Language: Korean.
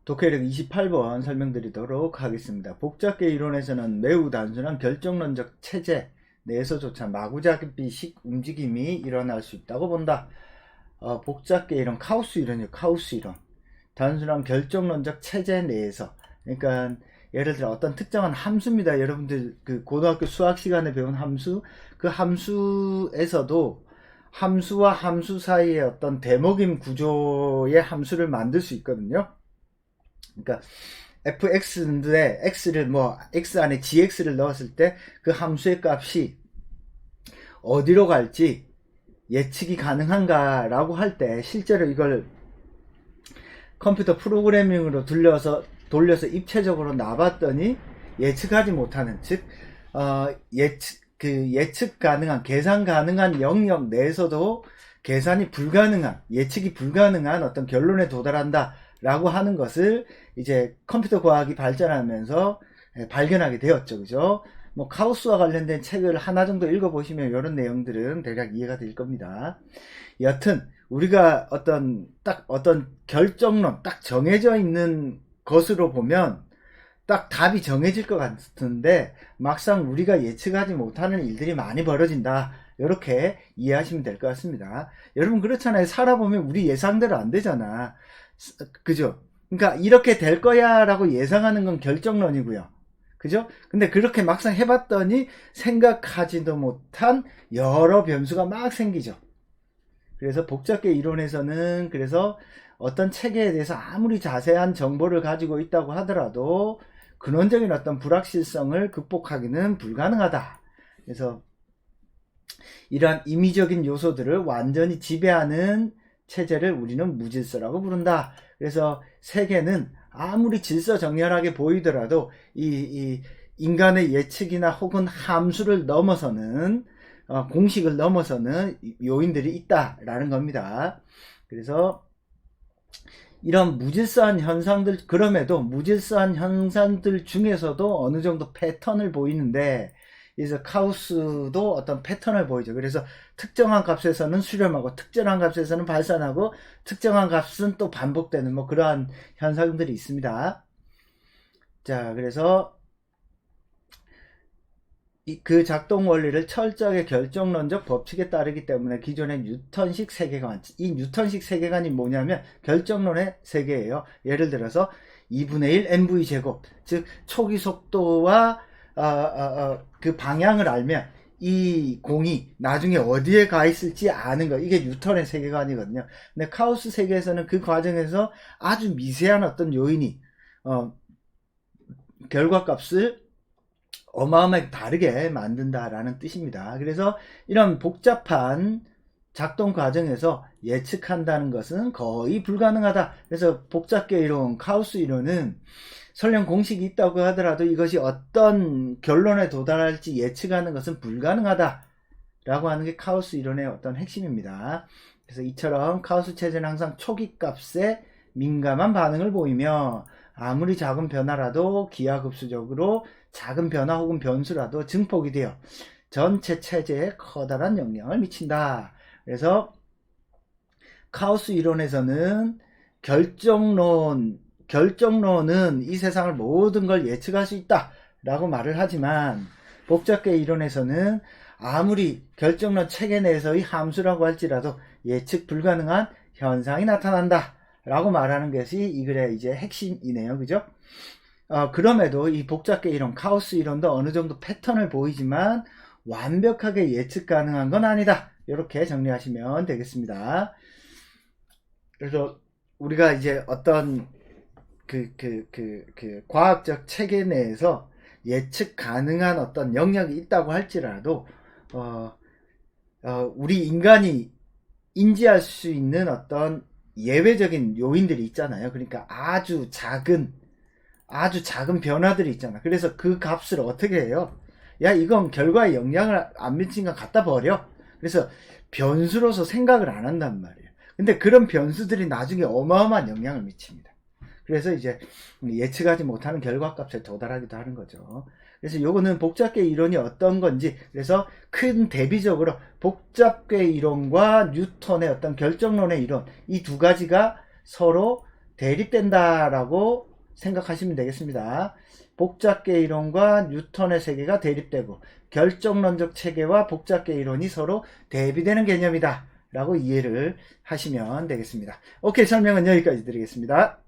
독해력 28번 설명드리도록 하겠습니다. 복잡계 이론에서는 매우 단순한 결정론적 체제 내에서조차 마구잡이식 움직임이 일어날 수 있다고 본다. 복잡계 이론, 카오스 이론이요. 카오스 이론. 단순한 결정론적 체제 내에서, 그러니까 예를 들어 어떤 특정한 함수입니다. 여러분들 그 고등학교 수학 시간에 배운 함수, 그 함수에서도 함수와 함수 사이의 어떤 대목임 구조의 함수를 만들 수 있거든요. 그러니까 fx인데 x를 x 안에 gx를 넣었을 때 그 함수의 값이 어디로 갈지 예측이 가능한가 라고 할 때 실제로 이걸 컴퓨터 프로그래밍으로 돌려서 입체적으로 놔봤더니 예측하지 못하는, 즉 예측 가능한, 계산 가능한 영역 내에서도 계산이 불가능한, 예측이 불가능한 어떤 결론에 도달한다 라고 하는 것을 이제 컴퓨터 과학이 발전하면서 발견하게 되었죠. 그죠? 카오스와 관련된 책을 하나 정도 읽어보시면 이런 내용들은 대략 이해가 될 겁니다. 여튼 우리가 어떤 결정론, 딱 정해져 있는 것으로 보면 딱 답이 정해질 것 같은데 막상 우리가 예측하지 못하는 일들이 많이 벌어진다. 이렇게 이해하시면 될 것 같습니다. 여러분 그렇잖아요. 살아보면 우리 예상대로 안 되잖아. 그죠? 그러니까 이렇게 될 거야 라고 예상하는 건 결정론이고요. 그죠? 근데 그렇게 막상 해봤더니 생각하지도 못한 여러 변수가 막 생기죠. 그래서 복잡계 이론에서는 그래서 어떤 체계에 대해서 아무리 자세한 정보를 가지고 있다고 하더라도 근원적인 어떤 불확실성을 극복하기는 불가능하다. 그래서 이러한 임의적인 요소들을 완전히 지배하는 체제를 우리는 무질서라고 부른다. 그래서 세계는 아무리 질서정연하게 보이더라도 이 인간의 예측이나 혹은 함수를 넘어서는 공식을 넘어서는 요인들이 있다라는 겁니다. 그래서 이런 무질서한 현상들, 그럼에도 무질서한 현상들 중에서도 어느 정도 패턴을 보이는데, 그래서 카오스도 어떤 패턴을 보이죠. 그래서 특정한 값에서는 수렴하고 특정한 값에서는 발산하고 특정한 값은 또 반복되는 그러한 현상들이 있습니다. 자, 그래서 그 작동 원리를 철저하게 결정론적 법칙에 따르기 때문에 기존의 뉴턴식 세계관, 이 뉴턴식 세계관이 뭐냐면 결정론의 세계예요. 예를 들어서 2분의 1 mv 제곱, 즉 초기 속도와 그 방향을 알면 이 공이 나중에 어디에 가 있을지 아는 거, 이게 뉴턴의 세계관이거든요. 근데 카오스 세계에서는 그 과정에서 아주 미세한 어떤 요인이 결과값을 어마어마하게 다르게 만든다라는 뜻입니다. 그래서 이런 복잡한 작동 과정에서 예측한다는 것은 거의 불가능하다. 그래서 복잡계 이론, 카오스 이론은 설령 공식이 있다고 하더라도 이것이 어떤 결론에 도달할지 예측하는 것은 불가능하다 라고 하는 게 카오스 이론의 어떤 핵심입니다. 그래서 이처럼 카오스 체제는 항상 초기 값에 민감한 반응을 보이며 아무리 작은 변화라도 기하급수적으로 작은 변화 혹은 변수라도 증폭이 되어 전체 체제에 커다란 영향을 미친다. 그래서 카오스 이론에서는 결정론은 이 세상을 모든 걸 예측할 수 있다 라고 말을 하지만, 복잡계 이론에서는 아무리 결정론 체계 내에서의 함수라고 할지라도 예측 불가능한 현상이 나타난다 라고 말하는 것이 이 글의 이제 핵심이네요. 그죠? 그럼에도 이 복잡계 이론, 카오스 이론도 어느 정도 패턴을 보이지만 완벽하게 예측 가능한 건 아니다. 이렇게 정리하시면 되겠습니다. 그래서 우리가 이제 어떤 과학적 체계 내에서 예측 가능한 어떤 영역이 있다고 할지라도 우리 인간이 인지할 수 있는 어떤 예외적인 요인들이 있잖아요. 그러니까 아주 작은 변화들이 있잖아. 그래서 그 값을 어떻게 해요? 야, 이건 결과에 영향을 안 미치니까 갖다 버려. 그래서 변수로서 생각을 안 한단 말이에요. 근데 그런 변수들이 나중에 어마어마한 영향을 미칩니다. 그래서 이제 예측하지 못하는 결과값에 도달하기도 하는 거죠. 그래서 요거는 복잡계 이론이 어떤 건지, 그래서 큰 대비적으로 복잡계 이론과 뉴턴의 어떤 결정론의 이론, 이 두 가지가 서로 대립된다라고 생각하시면 되겠습니다. 복잡계 이론과 뉴턴의 세계가 대립되고 결정론적 체계와 복잡계 이론이 서로 대비되는 개념이다 라고 이해를 하시면 되겠습니다. 오케이, 설명은 여기까지 드리겠습니다.